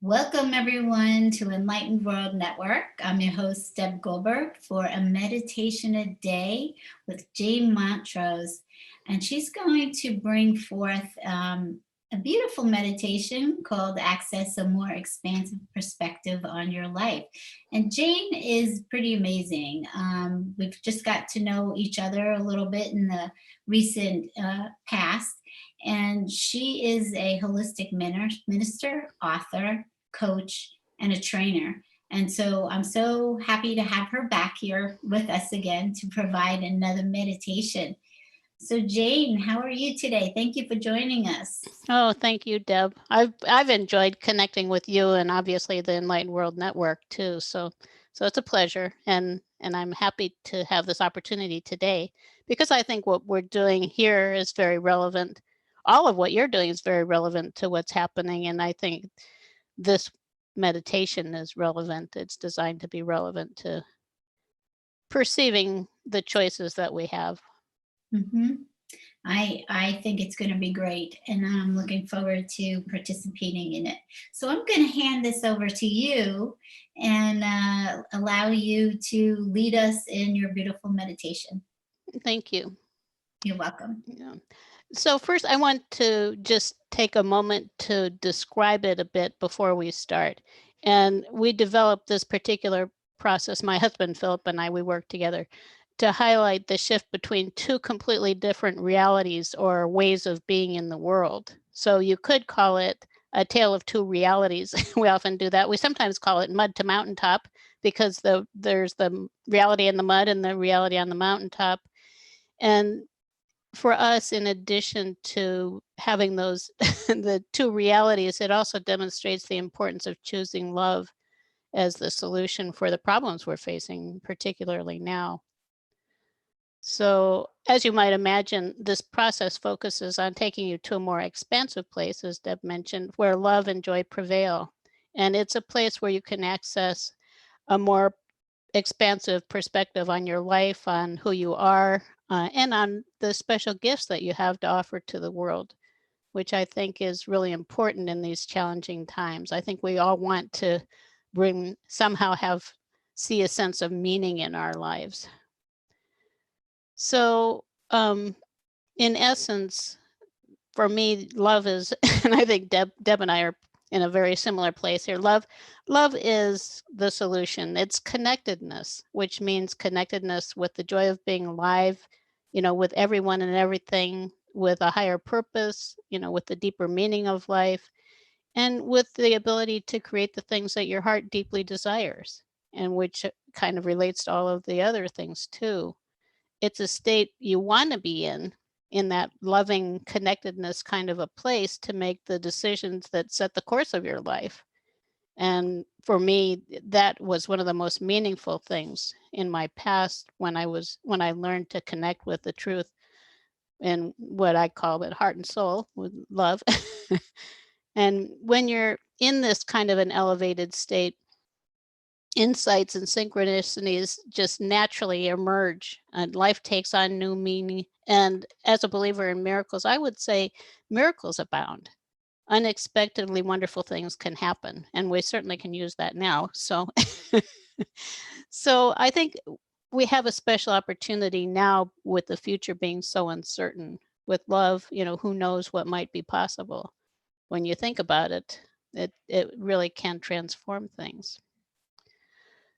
Welcome everyone to Enlightened World Network. I'm your host, Deb Goldberg, for a meditation a day with Jane Mountrose. And she's going to bring forth a beautiful meditation called Access a More Expansive Perspective on Your Life. And Jane is pretty amazing. We've just got to know each other a little bit in the recent past. And she is a holistic minister, author, coach, and a trainer. And so I'm so happy to have her back here with us again to provide another meditation. So Jane, how are you today? Thank you for joining us. Oh, thank you, Deb. I've enjoyed connecting with you and obviously the Enlightened World Network too. So it's a pleasure, and I'm happy to have this opportunity today because I think what we're doing here is very relevant. All of what you're doing is very relevant to what's happening, and I think this meditation is relevant. It's designed to be relevant to perceiving the choices that we have. Mm-hmm. I think it's going to be great, and I'm looking forward to participating in it. So I'm going to hand this over to you and allow you to lead us in your beautiful meditation. Thank you. You're welcome. Yeah. So first, I want to just take a moment to describe it a bit before we start. And we developed this particular process, my husband Philip and I, we work together to highlight the shift between two completely different realities or ways of being in the world. So you could call it a tale of two realities. We often do that. We sometimes call it mud to mountaintop because there's the reality in the mud and the reality on the mountaintop. And for us, in addition to having those the two realities, it also demonstrates the importance of choosing love as the solution for the problems we're facing, particularly now. So, as you might imagine, this process focuses on taking you to a more expansive place, as Deb mentioned, where love and joy prevail. And it's a place where you can access a more expansive perspective on your life, on who you are, and on the special gifts that you have to offer to the world, which I think is really important in these challenging times. I think we all want to see a sense of meaning in our lives. So, in essence, for me, love is, and I think Deb and I are in a very similar place here. Love is the solution. It's connectedness, which means connectedness with the joy of being alive, with everyone and everything, with a higher purpose, with the deeper meaning of life, and with the ability to create the things that your heart deeply desires, and which kind of relates to all of the other things too. It's a state you want to be in that loving connectedness kind of a place to make the decisions that set the course of your life. And for me, that was one of the most meaningful things in my past when I learned to connect with the truth and what I call it heart and soul with love. And when you're in this kind of an elevated state, insights and synchronicities just naturally emerge and life takes on new meaning. And as a believer in miracles, I would say miracles abound. Unexpectedly wonderful things can happen, and we certainly can use that now. So so I think we have a special opportunity now with the future being so uncertain. With love, who knows what might be possible. When you think about it, it really can transform things.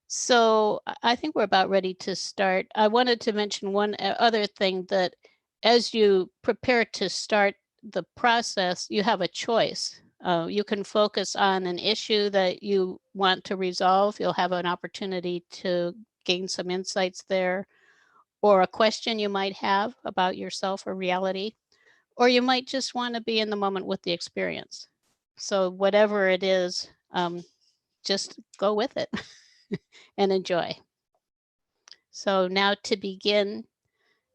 So I think we're about ready to start. I wanted to mention one other thing, that as you prepare to start the process, you have a choice. You can focus on an issue that you want to resolve. You'll have an opportunity to gain some insights there, or a question you might have about yourself or reality, or you might just want to be in the moment with the experience. So whatever it is, just go with it and enjoy. So now to begin,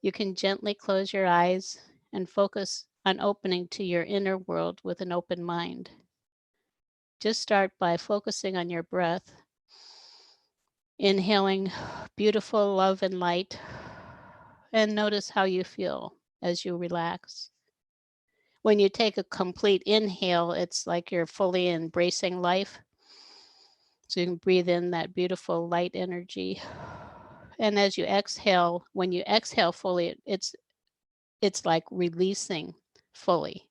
you can gently close your eyes and focus on opening to your inner world with an open mind. Just start by focusing on your breath, inhaling beautiful love and light, and notice how you feel as you relax. when you take a complete inhale, it's like you're fully embracing life. So you can breathe in that beautiful light energy. And as you exhale, when you exhale fully, it's like releasing fully.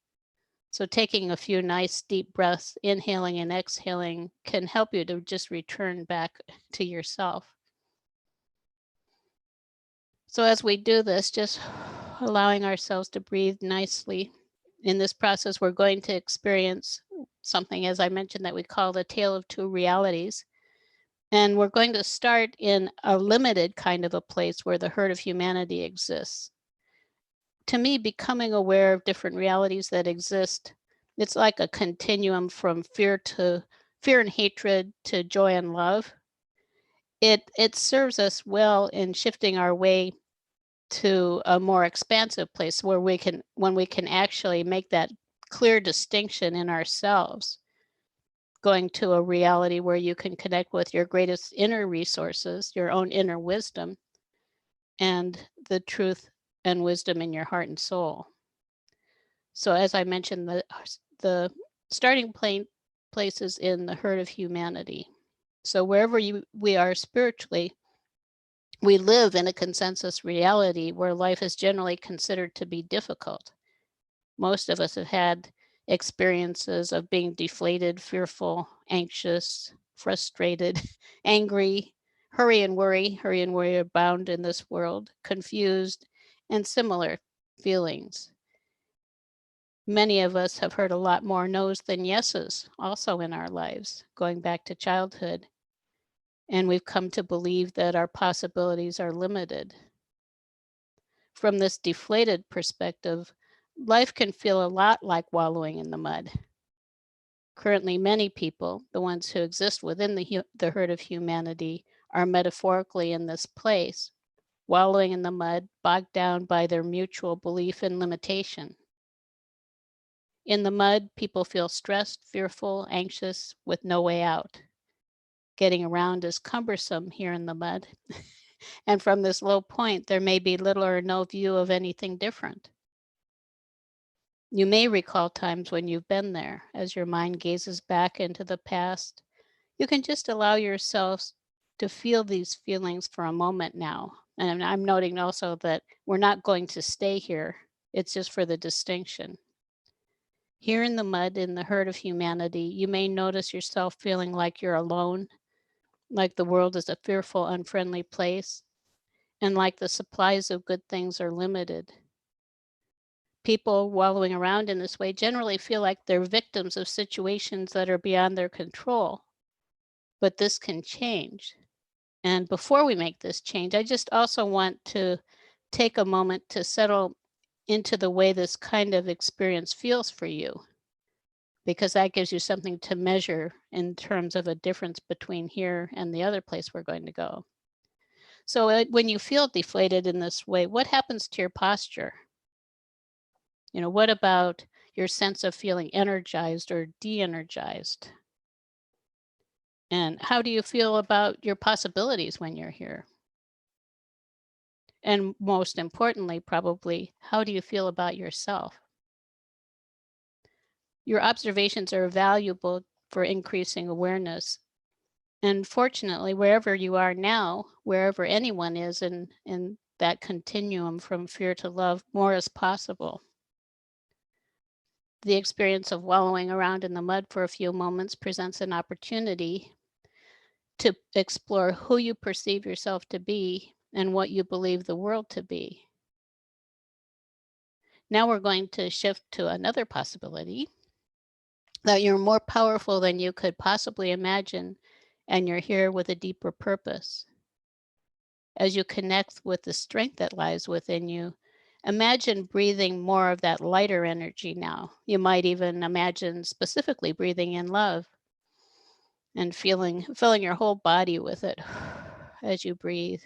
So taking a few nice deep breaths, inhaling and exhaling, can help you to just return back to yourself. So as we do this, just allowing ourselves to breathe nicely. In this process, we're going to experience something, as I mentioned, that we call the tale of two realities. And we're going to start in a limited kind of a place where the herd of humanity exists. To me, becoming aware of different realities that exist, it's like a continuum from fear and hatred to joy and love. It serves us well in shifting our way to a more expansive place where when we can actually make that clear distinction in ourselves, going to a reality where you can connect with your greatest inner resources, your own inner wisdom, and the truth and wisdom in your heart and soul. So as I mentioned, the starting place is in the herd of humanity. So wherever we are spiritually, we live in a consensus reality where life is generally considered to be difficult. Most of us have had experiences of being deflated, fearful, anxious, frustrated, angry, hurry and worry abound in this world, confused, and similar feelings. Many of us have heard a lot more no's than yeses also in our lives, going back to childhood. And we've come to believe that our possibilities are limited. From this deflated perspective, life can feel a lot like wallowing in the mud. Currently, many people, the ones who exist within the herd of humanity, are metaphorically in this place, wallowing in the mud, bogged down by their mutual belief in limitation. In the mud, people feel stressed, fearful, anxious, with no way out. Getting around is cumbersome here in the mud. And from this low point, there may be little or no view of anything different. You may recall times when you've been there. As your mind gazes back into the past, you can just allow yourselves to feel these feelings for a moment now. And I'm noting also that we're not going to stay here. It's just for the distinction. Here in the mud, in the herd of humanity, you may notice yourself feeling like you're alone, like the world is a fearful, unfriendly place, and like the supplies of good things are limited. People wallowing around in this way generally feel like they're victims of situations that are beyond their control, but this can change. And before we make this change, I just also want to take a moment to settle into the way this kind of experience feels for you, because that gives you something to measure in terms of a difference between here and the other place we're going to go. So when you feel deflated in this way, what happens to your posture? What about your sense of feeling energized or de-energized? And how do you feel about your possibilities when you're here? And most importantly, probably, how do you feel about yourself? Your observations are valuable for increasing awareness. And fortunately, wherever you are now, wherever anyone is in that continuum from fear to love, more is possible. The experience of wallowing around in the mud for a few moments presents an opportunity to explore who you perceive yourself to be and what you believe the world to be. Now we're going to shift to another possibility, that you're more powerful than you could possibly imagine, and you're here with a deeper purpose. As you connect with the strength that lies within you, imagine breathing more of that lighter energy now. You might even imagine specifically breathing in love and filling your whole body with it as you breathe.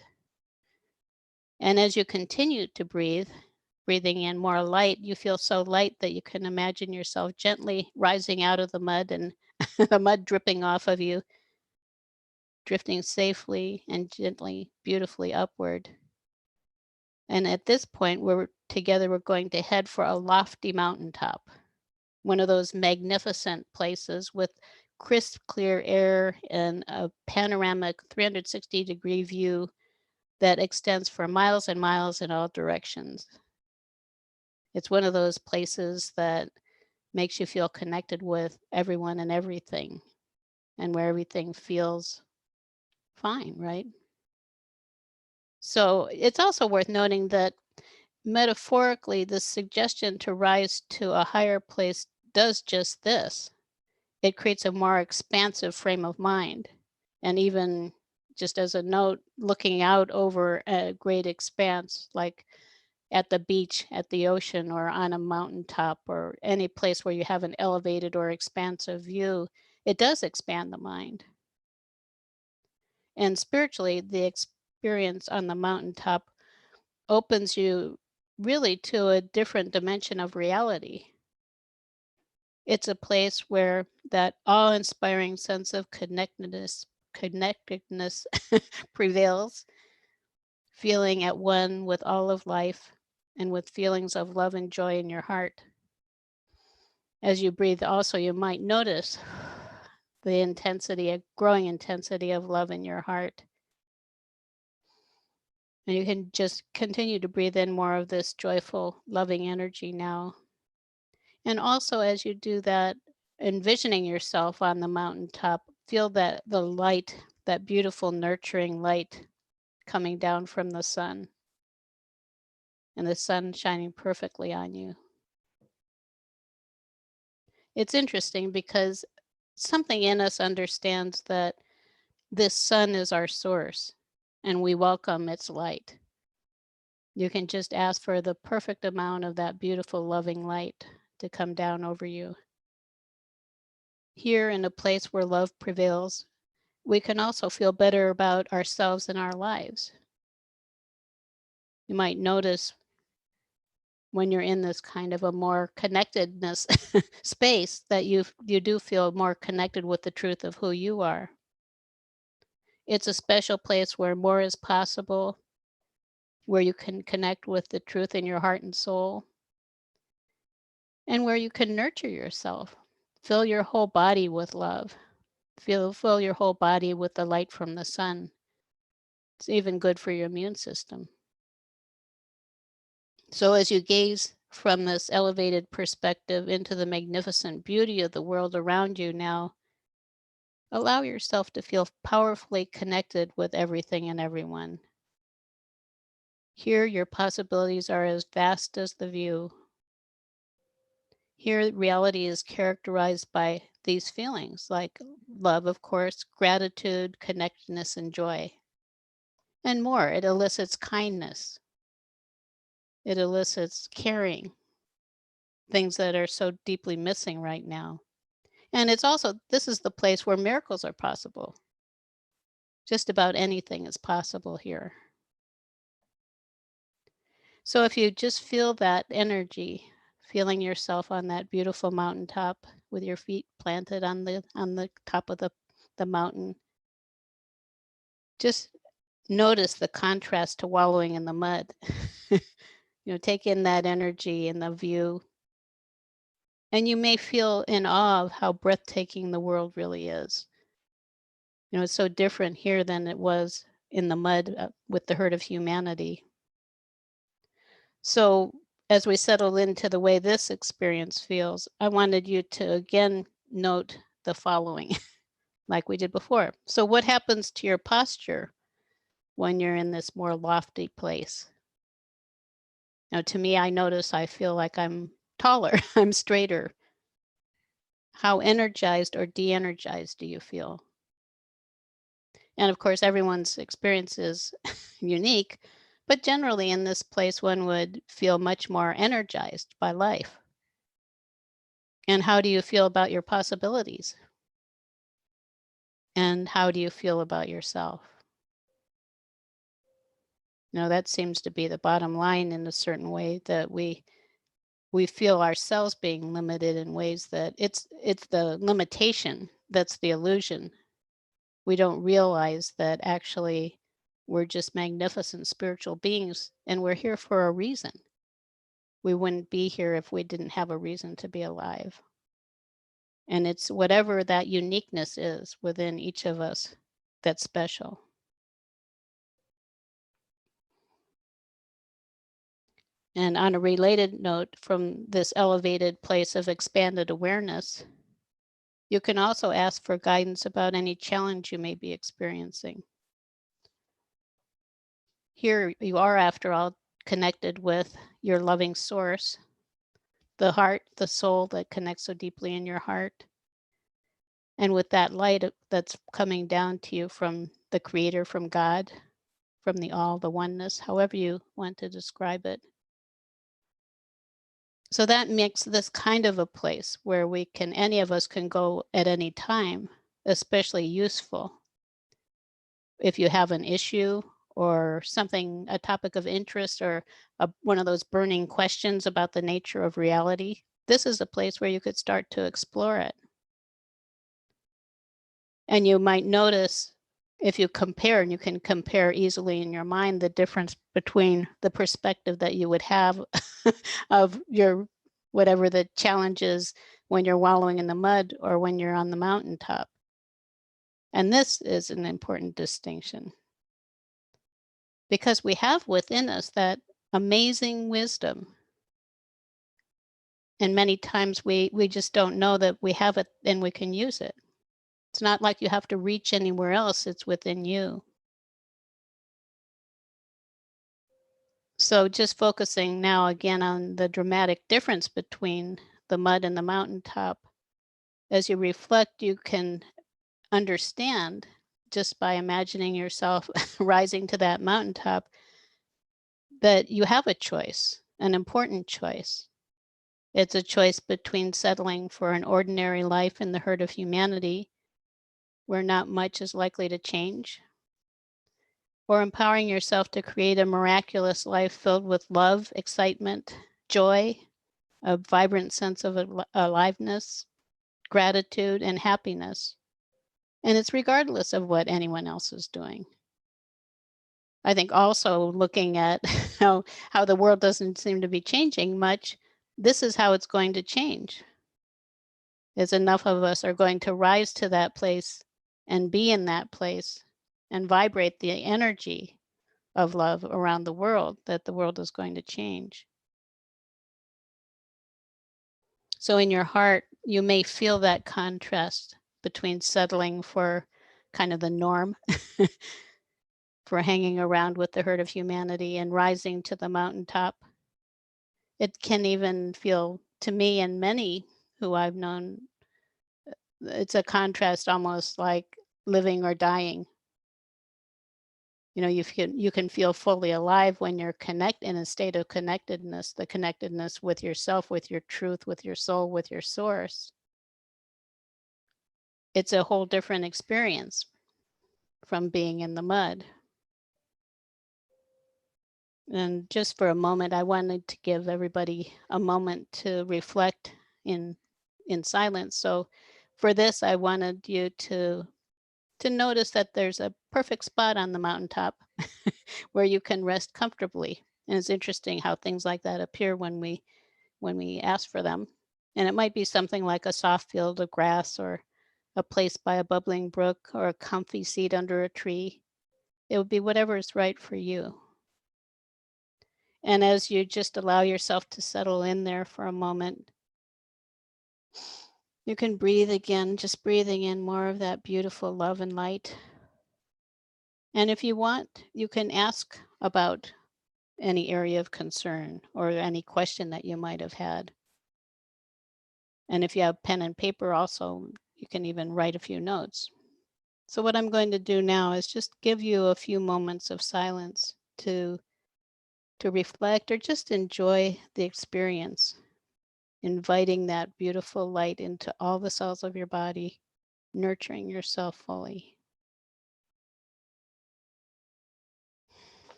And as you continue to breathing in more light, you feel so light that you can imagine yourself gently rising out of the mud and the mud dripping off of you, drifting safely and gently, beautifully upward. And at this point, we're going to head for a lofty mountaintop. one of those magnificent places with crisp, clear air and a panoramic 360-degree view that extends for miles and miles in all directions. It's one of those places that makes you feel connected with everyone and everything, and where everything feels fine, right? So it's also worth noting that metaphorically, the suggestion to rise to a higher place does just this. It creates a more expansive frame of mind. And even just as a note, looking out over a great expanse, like at the beach, at the ocean, or on a mountaintop, or any place where you have an elevated or expansive view, it does expand the mind. And spiritually, the experience on the mountaintop opens you really to a different dimension of reality. It's a place where that awe-inspiring sense of connectedness prevails, feeling at one with all of life and with feelings of love and joy in your heart. As you breathe, also, you might notice the intensity, a growing intensity of love in your heart. And you can just continue to breathe in more of this joyful, loving energy now. And also, as you do that, envisioning yourself on the mountaintop, feel that the light, that beautiful, nurturing light coming down from the sun, and the sun shining perfectly on you. It's interesting because something in us understands that this sun is our source and we welcome its light. You can just ask for the perfect amount of that beautiful, loving light to come down over you. Here, in a place where love prevails, we can also feel better about ourselves and our lives. You might notice when you're in this kind of a more connectedness space that you do feel more connected with the truth of who you are. It's a special place where more is possible, where you can connect with the truth in your heart and soul, and where you can nurture yourself. Fill your whole body with love. Fill your whole body with the light from the sun. It's even good for your immune system. So as you gaze from this elevated perspective into the magnificent beauty of the world around you now, allow yourself to feel powerfully connected with everything and everyone. Here, your possibilities are as vast as the view. Here, reality is characterized by these feelings like love, of course, gratitude, connectedness, and joy, and more. It elicits kindness, it elicits caring, things that are so deeply missing right now. And it's also, this is the place where miracles are possible. Just about anything is possible here. So if you just feel that energy, feeling yourself on that beautiful mountaintop with your feet planted on the top of the mountain, just notice the contrast to wallowing in the mud. Take in that energy and the view. And you may feel in awe of how breathtaking the world really is. It's so different here than it was in the mud with the herd of humanity. So, as we settle into the way this experience feels, I wanted you to again note the following, like we did before. So, what happens to your posture when you're in this more lofty place? Now, to me, I notice I feel like I'm taller, I'm straighter. How energized or de energized do you feel? And of course, everyone's experience is unique, but generally in this place, one would feel much more energized by life. And how do you feel about your possibilities? And how do you feel about yourself? That seems to be the bottom line in a certain way, that we feel ourselves being limited in ways that it's the limitation that's the illusion. We don't realize that actually we're just magnificent spiritual beings and we're here for a reason. We wouldn't be here if we didn't have a reason to be alive. And it's whatever that uniqueness is within each of us that's special. And on a related note, from this elevated place of expanded awareness, you can also ask for guidance about any challenge you may be experiencing. Here you are, after all, connected with your loving source, the heart, the soul that connects so deeply in your heart. And with that light that's coming down to you from the Creator, from God, from the all, the oneness, however you want to describe it. So that makes this kind of a place where any of us can go at any time, especially useful. If you have an issue or something, a topic of interest, or one of those burning questions about the nature of reality, this is a place where you could start to explore it. And you might notice, if you compare, and you can compare easily in your mind, the difference between the perspective that you would have of your whatever the challenge is when you're wallowing in the mud or when you're on the mountaintop. And this is an important distinction, because we have within us that amazing wisdom. And many times we just don't know that we have it and we can use it. It's not like you have to reach anywhere else, it's within you. So just focusing now again on the dramatic difference between the mud and the mountaintop. As you reflect, you can understand, just by imagining yourself rising to that mountaintop, that you have a choice, an important choice. It's a choice between settling for an ordinary life in the herd of humanity, where not much is likely to change, or empowering yourself to create a miraculous life filled with love, excitement, joy, a vibrant sense of aliveness, gratitude, and happiness. And it's regardless of what anyone else is doing. I think also looking at how the world doesn't seem to be changing much, this is how it's going to change. Is enough of us are going to rise to that place and be in that place and vibrate the energy of love around the world, that the world is going to change. So in your heart, you may feel that contrast between settling for kind of the norm, for hanging around with the herd of humanity, and rising to the mountaintop. It can even feel, to me and many who I've known, it's a contrast almost like living or dying. You can feel fully alive when you're in a state of connectedness, the connectedness with yourself, with your truth, with your soul, with your source. It's a whole different experience from being in the mud. And just for a moment, I wanted to give everybody a moment to reflect in silence. So for this, I wanted you to notice that there's a perfect spot on the mountaintop where you can rest comfortably. And it's interesting how things like that appear when we ask for them. And it might be something like a soft field of grass, or a place by a bubbling brook, or a comfy seat under a tree. It would be whatever is right for you. And as you just allow yourself to settle in there for a moment, you can breathe again, just breathing in more of that beautiful love and light. And if you want, you can ask about any area of concern or any question that you might have had. And if you have pen and paper also, you can even write a few notes. So what I'm going to do now is just give you a few moments of silence to reflect or just enjoy the experience, inviting that beautiful light into all the cells of your body, nurturing yourself fully.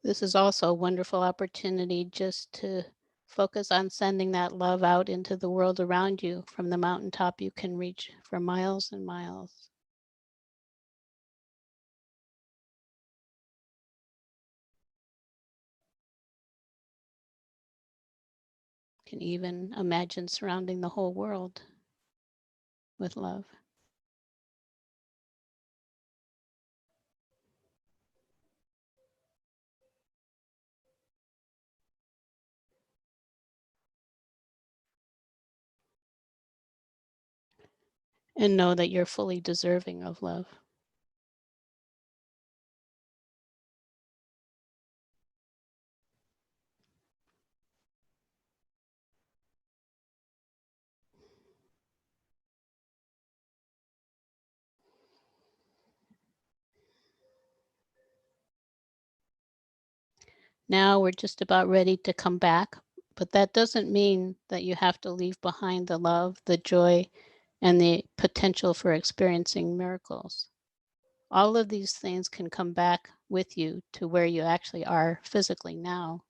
This is also a wonderful opportunity just to focus on sending that love out into the world around you. From the mountaintop, you can reach for miles and miles. You can even imagine surrounding the whole world with love. And know that you're fully deserving of love. Now we're just about ready to come back, but that doesn't mean that you have to leave behind the love, the joy, and the potential for experiencing miracles. All of these things can come back with you to where you actually are physically now.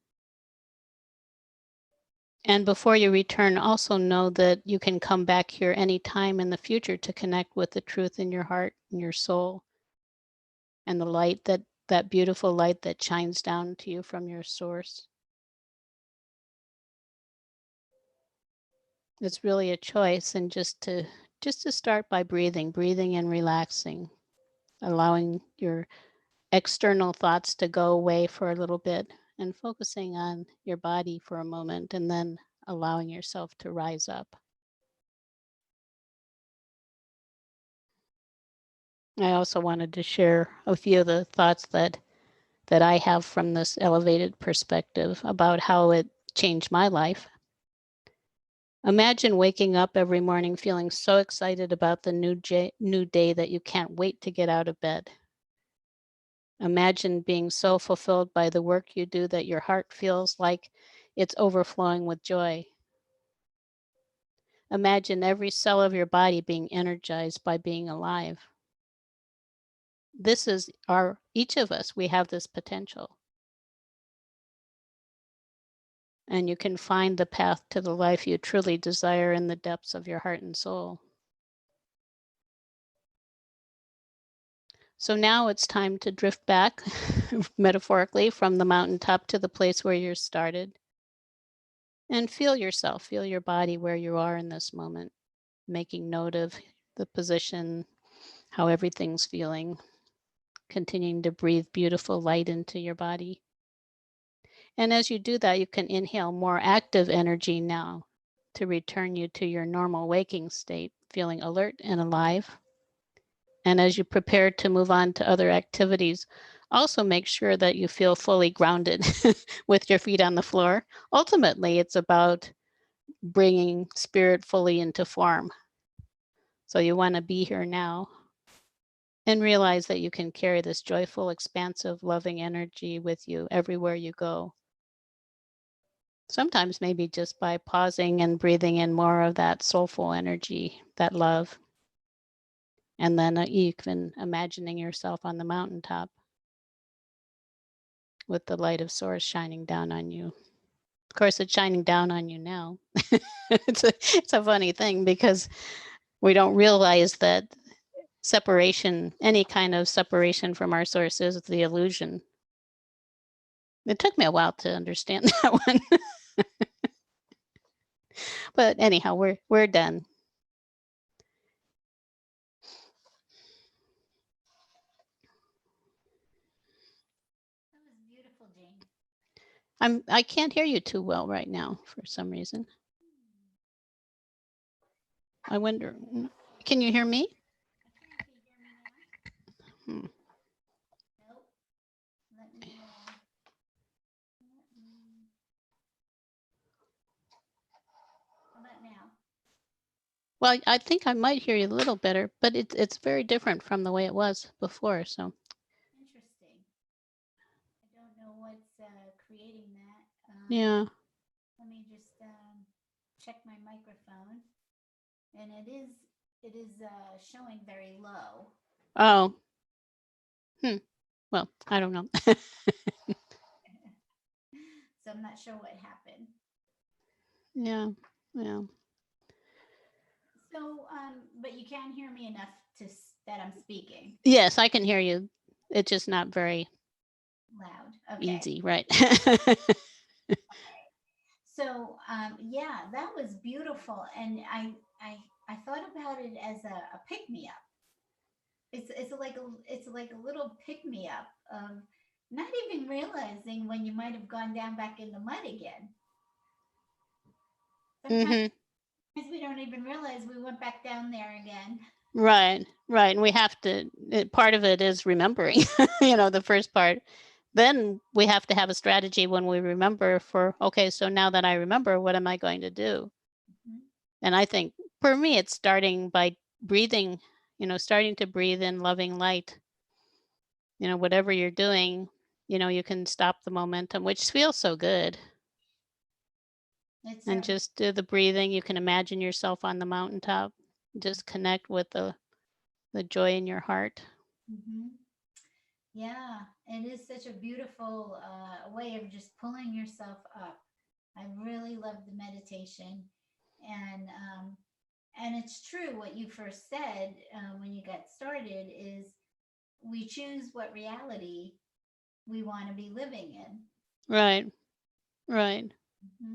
And before you return, also know that you can come back here anytime in the future to connect with the truth in your heart and your soul and the light, that beautiful light that shines down to you from your source. It's really a choice, and just to start by breathing and relaxing, allowing your external thoughts to go away for a little bit and focusing on your body for a moment, and then allowing yourself to rise up. I also wanted to share a few of the thoughts that I have from this elevated perspective about how it changed my life. Imagine waking up every morning feeling so excited about the new day that you can't wait to get out of bed. Imagine being so fulfilled by the work you do that your heart feels like it's overflowing with joy. Imagine every cell of your body being energized by being alive. This is each of us, we have this potential. And you can find the path to the life you truly desire in the depths of your heart and soul. So now it's time to drift back, metaphorically, from the mountaintop to the place where you started. And feel yourself, feel your body where you are in this moment, making note of the position, how everything's feeling, continuing to breathe beautiful light into your body. And as you do that, you can inhale more active energy now to return you to your normal waking state, feeling alert and alive. And as you prepare to move on to other activities, also make sure that you feel fully grounded with your feet on the floor. Ultimately, it's about bringing spirit fully into form. So you want to be here now and realize that you can carry this joyful, expansive, loving energy with you everywhere you go. Sometimes maybe just by pausing and breathing in more of that soulful energy, that love. And then even imagining yourself on the mountaintop with the light of source shining down on you. Of course, it's shining down on you now. It's a funny thing because we don't realize that separation, any kind of separation from our source, is the illusion. It took me a while to understand that one. But anyhow, we're done. That was beautiful, Jane. I can't hear you too well right now for some reason. I wonder, can you hear me? I can't. Can you hear me now? Hmm. Nope. Let me. How about now? Well, I think I might hear you a little better, but it's very different from the way it was before. So Interesting. I don't know what's creating that. yeah. Let me just check my microphone, and it is showing very low. Oh. Well, I don't know. so I'm not sure what happened. Yeah. Yeah. So, but you can hear me enough that I'm speaking Yes, I can hear you. It's just not very loud. Okay. easy, right? So, yeah, that was beautiful, and I thought about it as a pick me up. It's like a little pick me up of not even realizing when you might have gone down back in the mud again. Sometimes Hmm. we don't even realize we went back down there again. Right, right. And we have to, part of it is remembering, the first part. Then we have to have a strategy when we remember for, okay, so now that I remember, what am I going to do? Mhm. And I think for me, it's starting by breathing, starting to breathe in loving light. Whatever you're doing, you can stop the momentum, which feels so good. It's And just do the breathing. You can imagine yourself on the mountaintop. Just connect with the joy in your heart. mm-hmm. Yeah, it is such a beautiful way of just pulling yourself up. I really love the meditation, and it's true what you first said when you got started is we choose what reality we want to be living in. Right, right. Mm-hmm.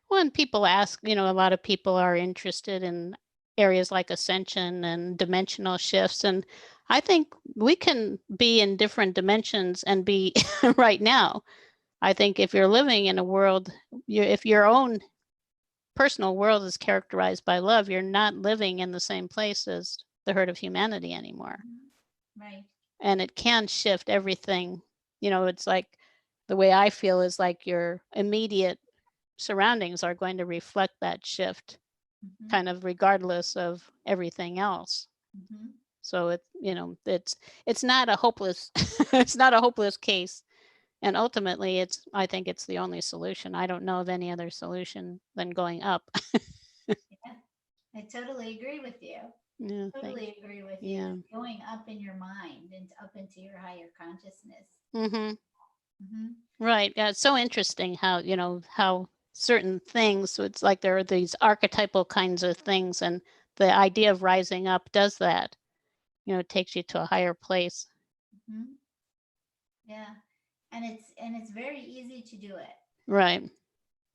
When people ask, a lot of people are interested in areas like ascension and dimensional shifts. And I think we can be in different dimensions and be right now. I think if you're living in a world, if your own personal world is characterized by love, you're not living in the same place as the herd of humanity anymore. Right. And it can shift everything. It's like the way I feel is like your immediate surroundings are going to reflect that shift, Mm-hmm. kind of regardless of everything else. Mm-hmm. So it's not a hopeless it's not a hopeless case. And ultimately I think it's the only solution. I don't know of any other solution than going up. Yeah, I totally agree with you. Yeah, Totally agree with you. yeah. Going up in your mind and up into your higher consciousness. Mm-hmm. Mm-hmm. Right. Yeah, it's so interesting how certain things, so it's like there are these archetypal kinds of things, and the idea of rising up does that. It takes you to a higher place. Mm-hmm. Yeah, and it's very easy to do it. Right.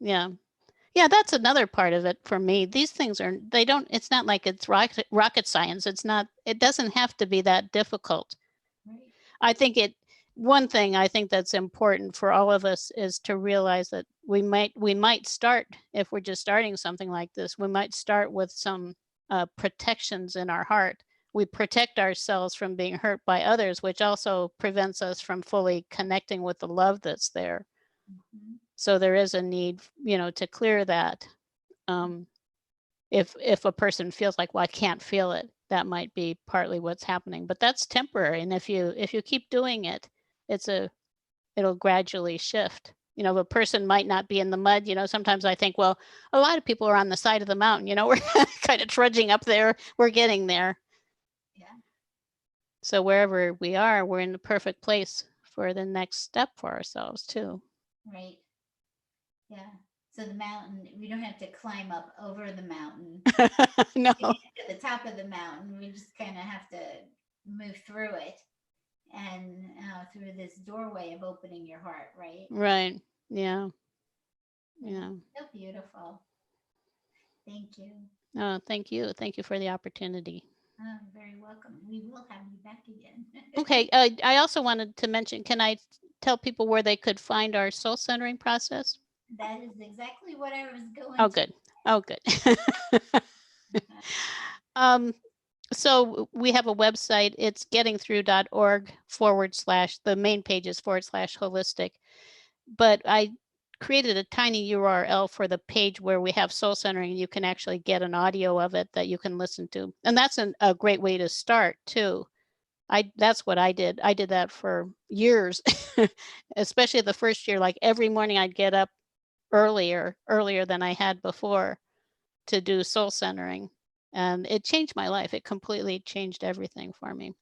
Yeah. Yeah, that's another part of it for me. These things it's not like it's rocket science. It doesn't have to be that difficult. Right. I think one thing I think that's important for all of us is to realize that we might start, if we're just starting something like this, we might start with some protections in our heart. We protect ourselves from being hurt by others, which also prevents us from fully connecting with the love that's there. Mm-hmm. So there is a need, to clear that. If a person feels like, well, I can't feel it, that might be partly what's happening, but that's temporary. And if you keep doing it, it'll gradually shift. A person might not be in the mud. Sometimes I think, well, a lot of people are on the side of the mountain. We're kind of trudging up there. We're getting there. Yeah. So wherever we are, we're in the perfect place for the next step for ourselves too. Right. Yeah. So the mountain, we don't have to climb up over the mountain. No. To get to the top of the mountain, we just kind of have to move through it and through this doorway of opening your heart, right? Right. Yeah. Yeah. So beautiful. Thank you. Oh, thank you. Thank you for the opportunity. Oh, very welcome. We will have you back again. Okay. I also wanted to mention, can I tell people where they could find our soul centering process? That is exactly what I was going Oh, to. good. Oh, good. um, so we have a website. It's gettingthrough.org / the main page is / holistic. But I created a tiny URL for the page where we have soul centering. You can actually get an audio of it that you can listen to. And that's a great way to start too. That's what I did. I did that for years, especially the first year. Like every morning I'd get up earlier than I had before to do soul centering. And it changed my life. It completely changed everything for me.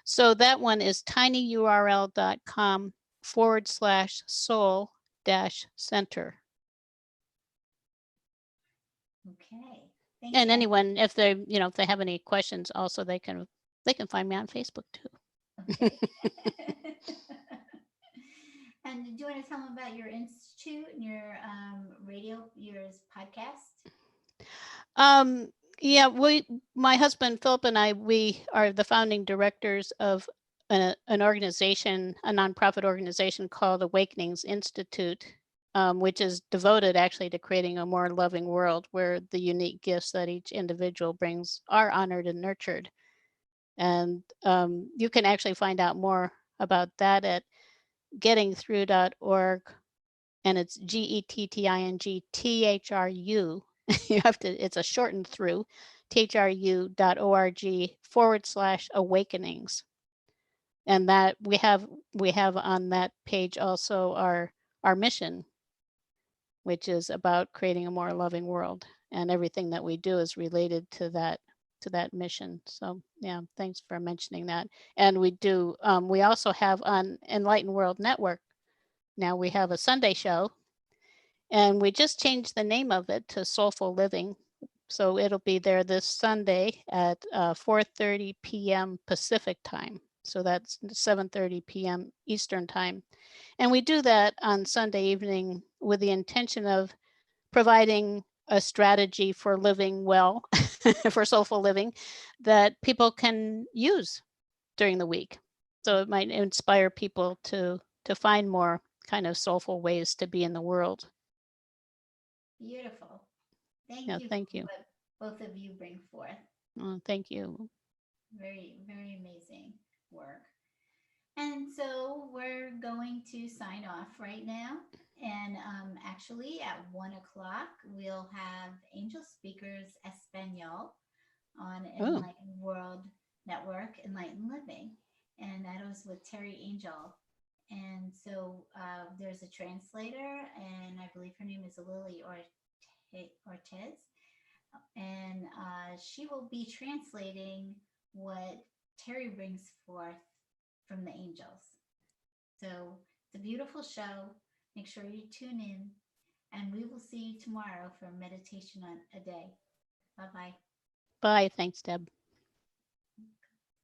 So that one is tinyurl.com / soul center. Okay. Thank And you. anyone, if they, if they have any questions, also they can find me on Facebook too. Okay. And do you want to tell them about your institute and your radio, your podcast? Yeah, my husband Philip and I, we are the founding directors of an organization, a nonprofit organization called Awakenings Institute, which is devoted actually to creating a more loving world where the unique gifts that each individual brings are honored and nurtured. And you can actually find out more about that at gettingthrough.org, and it's GETTINGTHRU. You have to, it's a shortened through, thru.org/awakenings. And that we have on that page also our mission, which is about creating a more loving world, and everything that we do is related to that mission. So yeah, thanks for mentioning that. And we do we also have on Enlightened World Network, now we have a Sunday show, and we just changed the name of it to Soulful Living. So it'll be there this Sunday at 4:30 p.m. Pacific time. So that's 7:30 p.m. Eastern time. And we do that on Sunday evening with the intention of providing a strategy for living well, for soulful living, that people can use during the week. So it might inspire people to find more kind of soulful ways to be in the world. Beautiful. Thank Yeah, you thank for you. what both of you bring forth. Thank you. Very, very amazing work. And so we're going to sign off right now. And actually, at 1 o'clock, we'll have Angel Speakers Espanol on Oh, Enlightened World Network, Enlightened Living. And that was with Terry Angel. And so there's a translator, and I believe her name is Lily Ortiz. And she will be translating what Terry brings forth from the angels. So it's a beautiful show. Make sure you tune in, and we will see you tomorrow for meditation on a day. Bye bye. bye. Thanks, Deb.